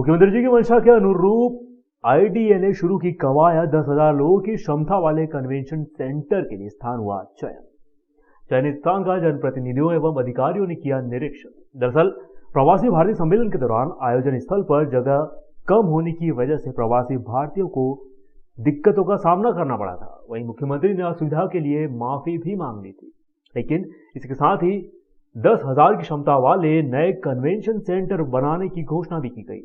मुख्यमंत्री जी की मंशा के अनुरूप आईडीए ने शुरू की कवायद 10,000 लोगों की क्षमता वाले कन्वेंशन सेंटर के लिए स्थान हुआ चयन। चयनित स्थान का जनप्रतिनिधियों एवं अधिकारियों ने किया निरीक्षण। दरअसल प्रवासी भारतीय सम्मेलन के दौरान आयोजन स्थल पर जगह कम होने की वजह से प्रवासी भारतीयों को दिक्कतों का सामना करना पड़ा था। वहीं मुख्यमंत्री ने असुविधा के लिए माफी भी मांग ली थी, लेकिन इसके साथ ही 10,000 की क्षमता वाले नए कन्वेंशन सेंटर बनाने की घोषणा भी की गई।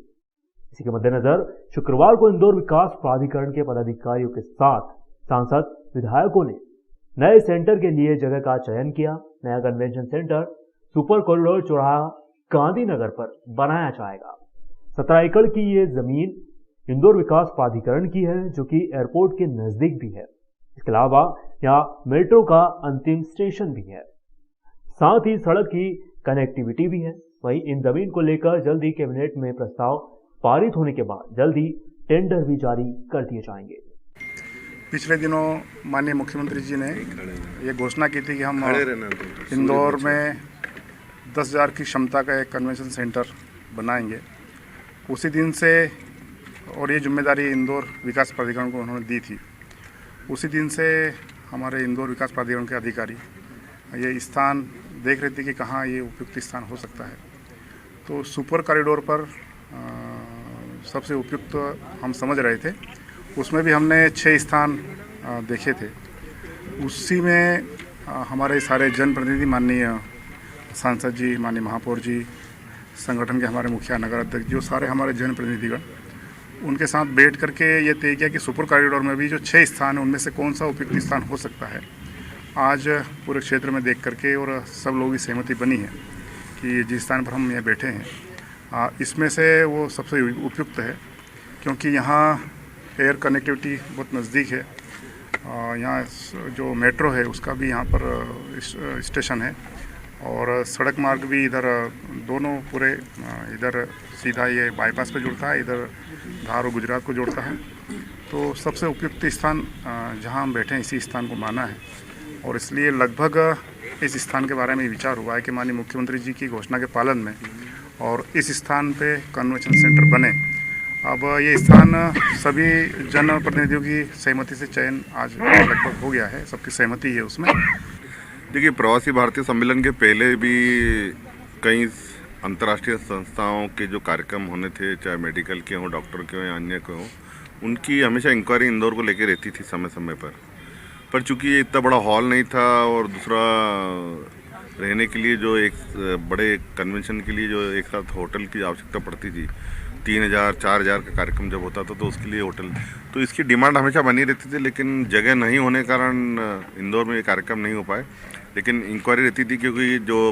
इसी के मद्देनजर शुक्रवार को इंदौर विकास प्राधिकरण के पदाधिकारियों के साथ सांसद विधायकों ने नए सेंटर के लिए जगह का चयन किया। नया कन्वेंशन सेंटर सुपर कॉरिडोर चौराहा गांधीनगर पर बनाया जाएगा। 17 एकड़ की ये जमीन इंदौर विकास प्राधिकरण की है, जो कि एयरपोर्ट के नजदीक भी है। इसके अलावा यहाँ मेट्रो का अंतिम स्टेशन भी है, साथ ही सड़क की कनेक्टिविटी भी है। वहीं इन जमीन को लेकर जल्द ही कैबिनेट में प्रस्ताव पारित होने के बाद जल्द ही टेंडर भी जारी कर दिए जाएंगे। पिछले दिनों माननीय मुख्यमंत्री जी ने ये घोषणा की थी कि हम इंदौर में 10,000 की क्षमता का एक कन्वेंशन सेंटर बनाएंगे। उसी दिन से, और ये जिम्मेदारी इंदौर विकास प्राधिकरण को उन्होंने दी थी, उसी दिन से हमारे इंदौर विकास प्राधिकरण के अधिकारी ये स्थान देख रहे थे कि कहाँ ये उपयुक्त स्थान हो सकता है। तो सुपर कॉरिडोर पर सबसे उपयुक्त हम समझ रहे थे। उसमें भी हमने 6 स्थान देखे थे। उसी में हमारे सारे जनप्रतिनिधि, माननीय सांसद जी, माननीय महापौर जी, संगठन के हमारे मुखिया, नगर अध्यक्ष, जो सारे हमारे जनप्रतिनिधिगण, उनके साथ बैठ करके ये तय किया कि सुपर कॉरिडोर में भी जो 6 स्थान हैं उनमें से कौन सा उपयुक्त स्थान हो सकता है। आज पूरे क्षेत्र में देख करके और सब लोगों की सहमति बनी है कि जिस स्थान पर हम यहाँ बैठे हैं इसमें से वो सबसे उपयुक्त है, क्योंकि यहाँ एयर कनेक्टिविटी बहुत नज़दीक है। यहाँ जो मेट्रो है उसका भी यहाँ पर स्टेशन है, और सड़क मार्ग भी इधर दोनों पूरे इधर सीधा ये बाईपास पे जुड़ता है, इधर धार और गुजरात को जोड़ता है। तो सबसे उपयुक्त स्थान जहाँ हम बैठे हैं इसी स्थान को माना है, और इसलिए लगभग इस स्थान के बारे में विचार हुआ है कि माननीय मुख्यमंत्री जी की घोषणा के पालन में और इस स्थान पे कन्वेंशन सेंटर बने। अब ये स्थान सभी जनप्रतिनिधियों की सहमति से चयन आज लगभग हो गया है, सबकी सहमति है उसमें। देखिए, प्रवासी भारतीय सम्मेलन के पहले भी कई अंतर्राष्ट्रीय संस्थाओं के जो कार्यक्रम होने थे, चाहे मेडिकल के हों, डॉक्टर के हों या अन्य के हों, उनकी हमेशा इंक्वायरी इंदौर को लेकर रहती थी समय समय पर चूंकि ये इतना बड़ा हॉल नहीं था, और दूसरा रहने के लिए जो एक बड़े कन्वेंशन के लिए जो एक साथ होटल की आवश्यकता पड़ती थी, 3,000 4,000 का कार्यक्रम जब होता था तो उसके लिए होटल, तो इसकी डिमांड हमेशा बनी रहती थी। लेकिन जगह नहीं होने के कारण इंदौर में ये कार्यक्रम नहीं हो पाए। लेकिन इंक्वायरी रहती थी, क्योंकि जो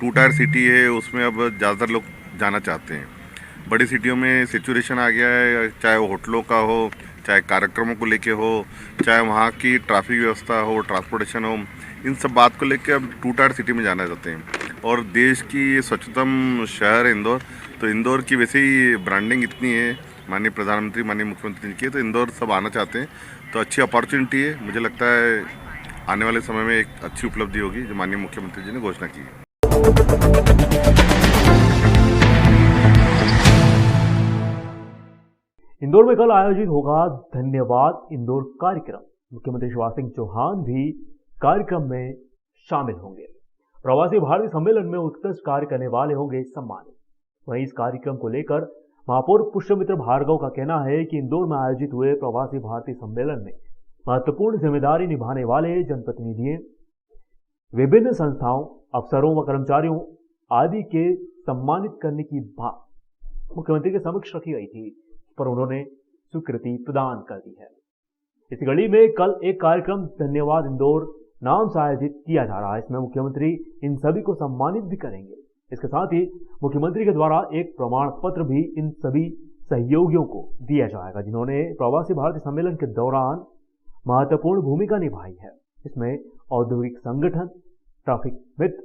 2 टायर सिटी है उसमें अब ज़्यादातर लोग जाना चाहते हैं। बड़ी सिटियों में सिचुएशन आ गया है, चाहे वो होटलों का हो, चाहे कार्यक्रमों को लेके हो, चाहे वहाँ की ट्रैफिक व्यवस्था हो, ट्रांसपोर्टेशन हो, इन सब बात को लेकर अब 2 टायर सिटी में जाना चाहते हैं। और देश की स्वच्छतम शहर है इंदौर, तो इंदौर की वैसे ही ब्रांडिंग इतनी है माननीय प्रधानमंत्री, माननीय मुख्यमंत्री की, तो इंदौर सब आना चाहते हैं। तो अच्छी अपॉर्चुनिटी है, मुझे लगता है आने वाले समय में एक अच्छी उपलब्धि होगी जो माननीय मुख्यमंत्री जी ने घोषणा की है। इंदौर में कल आयोजित होगा धन्यवाद इंदौर कार्यक्रम। मुख्यमंत्री शिवराज सिंह चौहान भी कार्यक्रम में शामिल होंगे। प्रवासी भारतीय सम्मेलन में उत्कृष्ट कार्य करने वाले होंगे सम्मानित। वहीं इस कार्यक्रम को लेकर महापौर पुष्यमित्र भार्गव का कहना है कि इंदौर में आयोजित हुए प्रवासी भारतीय सम्मेलन में महत्वपूर्ण जिम्मेदारी निभाने वाले जनप्रतिनिधियों, विभिन्न संस्थाओं, अफसरों व कर्मचारियों आदि के सम्मानित करने की बात मुख्यमंत्री के समक्ष रखी गई थी, पर उन्होंने स्वीकृति प्रदान कर दी है। इस कड़ी में कल एक कार्यक्रम धन्यवाद इंदौर नाम से आयोजित किया जा रहा है। इसमें मुख्यमंत्री इन सभी को सम्मानित भी करेंगे। इसके साथ ही मुख्यमंत्री के द्वारा एक प्रमाण पत्र भी इन सभी सहयोगियों को दिया जाएगा, जिन्होंने प्रवासी भारतीय सम्मेलन के दौरान महत्वपूर्ण भूमिका निभाई है। इसमें औद्योगिक संगठन, ट्रैफिक मित्र,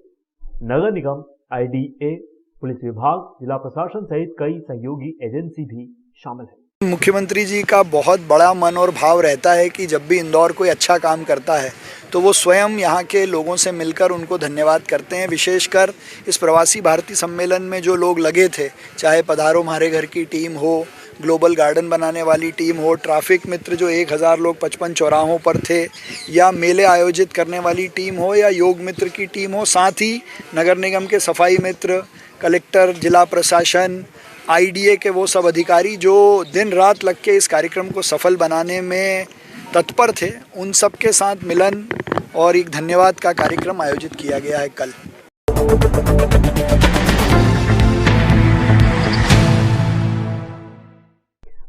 नगर निगम, आईडीए, पुलिस विभाग, जिला प्रशासन सहित कई सहयोगी एजेंसी भी शामिल है। मुख्यमंत्री जी का बहुत बड़ा मन और भाव रहता है कि जब भी इंदौर कोई अच्छा काम करता है तो वो स्वयं यहाँ के लोगों से मिलकर उनको धन्यवाद करते हैं। विशेषकर इस प्रवासी भारतीय सम्मेलन में जो लोग लगे थे, चाहे पधारो हमारे घर की टीम हो, ग्लोबल गार्डन बनाने वाली टीम हो, ट्रैफिक मित्र जो 1000 लोग 55 चौराहों पर थे, या मेले आयोजित करने वाली टीम हो, या योग मित्र की टीम हो, साथ ही नगर निगम के सफाई मित्र, कलेक्टर, जिला प्रशासन, IDA के वो सब अधिकारी जो दिन रात लग के इस कार्यक्रम को सफल बनाने में तत्पर थे, उन सब के साथ मिलन और एक धन्यवाद का कार्यक्रम आयोजित किया गया है कल।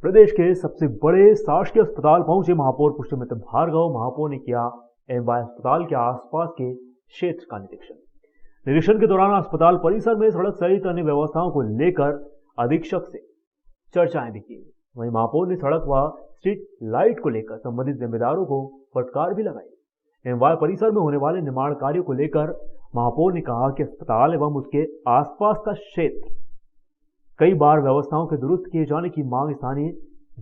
प्रदेश के सबसे बड़े शासकीय अस्पताल पहुंचे महापौर पुष्पमित्र भार्गव। महापौर ने किया MY अस्पताल के आसपास के क्षेत्र का निरीक्षण के दौरान अस्पताल परिसर में सड़क सहित अन्य व्यवस्थाओं को लेकर अधीक्षक से चर्चाएं भी की। वहीं महापौर ने सड़क व स्ट्रीट लाइट को लेकर संबंधित जिम्मेदारों को फटकार भी लगाई। MY परिसर में होने वाले निर्माण कार्यों को लेकर महापौर ने कहा कि अस्पताल एवं उसके आसपास का क्षेत्र कई बार व्यवस्थाओं के दुरुस्त किए जाने की मांग स्थानीय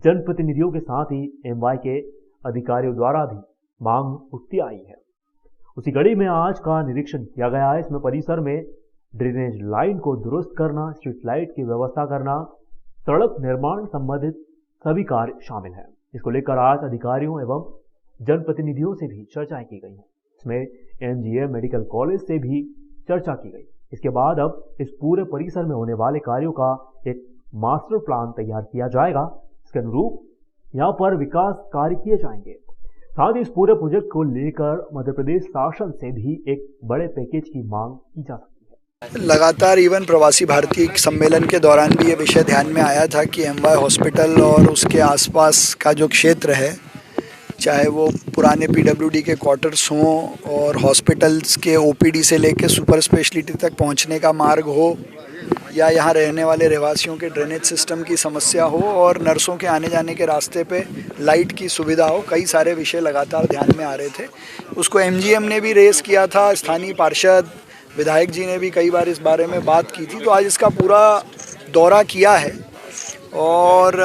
जनप्रतिनिधियों के साथ ही MY के अधिकारियों द्वारा भी मांग उठती आई है। उसी कड़ी में आज का निरीक्षण किया गया है। इसमें परिसर में ड्रेनेज लाइन को दुरुस्त करना, स्ट्रीट लाइट की व्यवस्था करना, सड़क निर्माण संबंधित सभी कार्य शामिल हैं। इसको लेकर आज अधिकारियों एवं जनप्रतिनिधियों से भी चर्चाएं की गई हैं। इसमें MGM मेडिकल कॉलेज से भी चर्चा की गई। इसके बाद अब इस पूरे परिसर में होने वाले कार्यों का एक मास्टर प्लान तैयार किया जाएगा। इसके अनुरूप यहाँ पर विकास कार्य किए जाएंगे। साथ ही इस पूरे प्रोजेक्ट को लेकर मध्य प्रदेश शासन से भी एक बड़े पैकेज की मांग की जा सकती है। लगातार इवन प्रवासी भारतीय सम्मेलन के दौरान भी ये विषय ध्यान में आया था कि MY हॉस्पिटल और उसके आसपास का जो क्षेत्र है, चाहे वो पुराने PWD के क्वार्टर्स हों और हॉस्पिटल्स के OPD से लेकर सुपर स्पेशलिटी तक पहुंचने का मार्ग हो, या यहाँ रहने वाले रहवासियों के ड्रेनेज सिस्टम की समस्या हो और नर्सों के आने जाने के रास्ते पे लाइट की सुविधा हो, कई सारे विषय लगातार ध्यान में आ रहे थे। उसको MGM ने भी रेस किया था, स्थानीय पार्षद विधायक जी ने भी कई बार इस बारे में बात की थी। तो आज इसका पूरा दौरा किया है और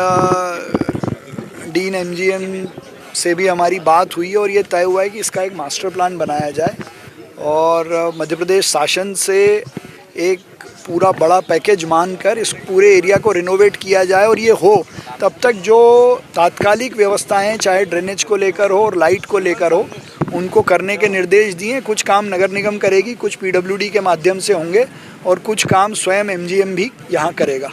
डीन MGM से भी हमारी बात हुई और ये तय हुआ है कि इसका एक मास्टर प्लान बनाया जाए और मध्य प्रदेश शासन से एक पूरा बड़ा पैकेज मांगकर इस पूरे एरिया को रिनोवेट किया जाए। और ये हो तब तक जो तात्कालिक व्यवस्थाएं, चाहे ड्रेनेज को लेकर हो और लाइट को लेकर हो, उनको करने के निर्देश दिए। कुछ काम नगर निगम करेगी, कुछ PWD के माध्यम से होंगे और कुछ काम स्वयं MGM भी यहाँ करेगा।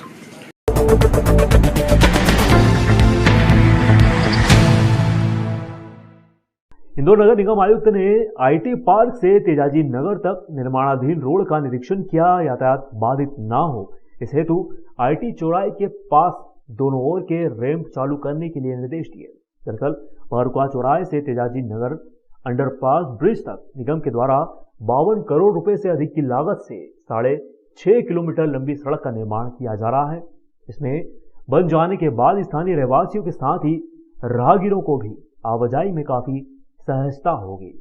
इंदौर नगर निगम आयुक्त ने IT पार्क से तेजाजी नगर तक निर्माणाधीन रोड का निरीक्षण किया। यातायात बाधित ना हो इस हेतु IT चौराहे के पास दोनों ओर के रैंप चालू करने के लिए निर्देश दिए। दरअसल मरकुआ चौराहे से तेजाजी नगर अंडरपास ब्रिज तक निगम के द्वारा 52 करोड़ रुपए से अधिक की लागत से 6.5 किलोमीटर लंबी सड़क का निर्माण किया जा रहा है। इसमें बन जाने के बाद स्थानीय रहवासियों के साथ ही राहगीरों को भी आवाजाही में काफी सहजता होगी।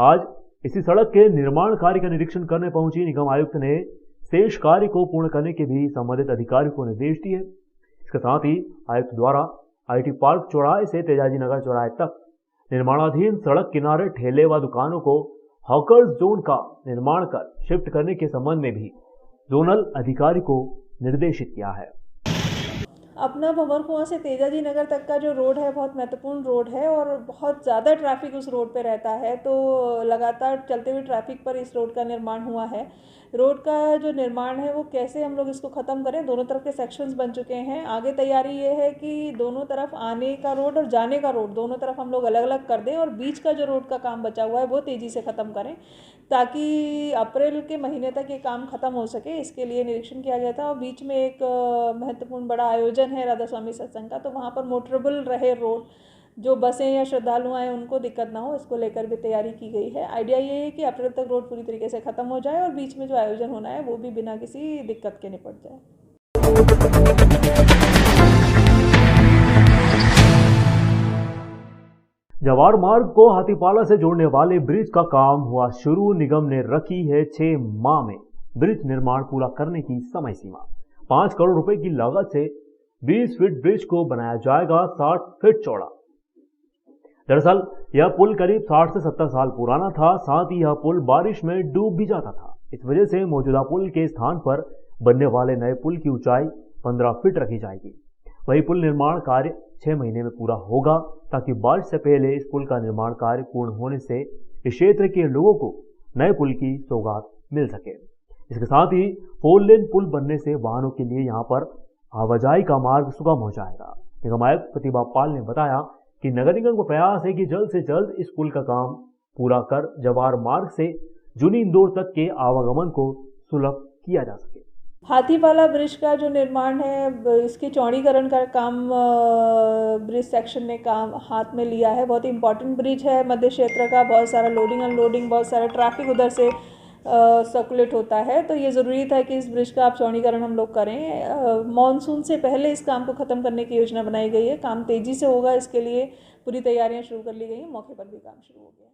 आज इसी सड़क के निर्माण कार्य का निरीक्षण करने पहुंची निगम आयुक्त ने शेष कार्य को पूर्ण करने के भी संबंधित अधिकारियों को निर्देश दिए। इसके साथ ही आयुक्त द्वारा IT पार्क चौराहे से तेजाजी नगर चौराहे तक निर्माणाधीन सड़क किनारे ठेले व दुकानों को हॉकर्स जोन का निर्माण कर शिफ्ट करने के संबंध में भी जोनल अधिकारी को निर्देशित किया है। अपना भंवरकुआं से तेजाजी नगर तक का जो रोड है बहुत महत्वपूर्ण रोड है और बहुत ज़्यादा ट्रैफिक उस रोड पे रहता है। तो लगातार चलते हुए ट्रैफिक पर इस रोड का निर्माण हुआ है। रोड का जो निर्माण है वो कैसे हम लोग इसको ख़त्म करें, दोनों तरफ के सेक्शंस बन चुके हैं। आगे तैयारी ये है कि दोनों तरफ आने का रोड और जाने का रोड दोनों तरफ हम लोग अलग अलग कर दें और बीच का जो रोड का काम बचा हुआ है वो तेज़ी से ख़त्म करें ताकि अप्रैल के महीने तक ये काम ख़त्म हो सके। इसके लिए निरीक्षण किया गया था और बीच में एक महत्वपूर्ण बड़ा आयोजन है राधा स्वामी सत्संग का, तो वहाँ पर मोटरेबल रहे रोड, जो बसें या श्रद्धालु आए उनको दिक्कत ना हो, इसको लेकर भी तैयारी की गई है। आइडिया ये है कि अप्रैल तक रोड पूरी तरीके से ख़त्म हो जाए और बीच में जो आयोजन होना है वो भी बिना किसी दिक्कत के निपट जाए। जवार मार्ग को हाथीपाला से जोड़ने वाले ब्रिज का काम हुआ शुरू। निगम ने रखी है 6 माह में ब्रिज निर्माण पूरा करने की समय सीमा। 5 करोड़ रुपए की लागत से 20 फीट ब्रिज को बनाया जाएगा 60 फीट चौड़ा। दरअसल यह पुल करीब 60 से 70 साल पुराना था। साथ ही यह पुल बारिश में डूब भी जाता था। इस वजह से मौजूदा पुल के स्थान पर बनने वाले नए पुल की ऊंचाई 15 फीट रखी जाएगी। वही पुल निर्माण कार्य 6 महीने में पूरा होगा, ताकि बारिश से पहले इस पुल का निर्माण कार्य पूर्ण होने से इस क्षेत्र के लोगों को नए पुल की सौगात मिल सके। इसके साथ ही 4 लेन पुल बनने से वाहनों के लिए यहां पर आवाजाही का मार्ग सुगम हो जाएगा। निगम आयुक्त प्रतिभा पाल ने बताया कि नगर निगम का प्रयास है कि जल्द से जल्द इस पुल का काम पूरा कर जवार मार्ग से जूनी इंदौर तक के आवागमन को सुलभ किया जा सके। हाथीवाला ब्रिज का जो निर्माण है, इसके चौड़ीकरण का काम ब्रिज सेक्शन ने काम हाथ में लिया है। बहुत इंपॉर्टेंट ब्रिज है मध्य क्षेत्र का। बहुत सारा लोडिंग अनलोडिंग, बहुत सारा ट्रैफिक उधर से सर्कुलेट होता है, तो ये ज़रूरी था कि इस ब्रिज का आप चौड़ीकरण हम लोग करें। मॉनसून से पहले इस काम को ख़त्म करने की योजना बनाई गई है। काम तेज़ी से होगा, इसके लिए पूरी तैयारियां शुरू कर ली गई हैं। मौके पर भी काम शुरू हो गया है।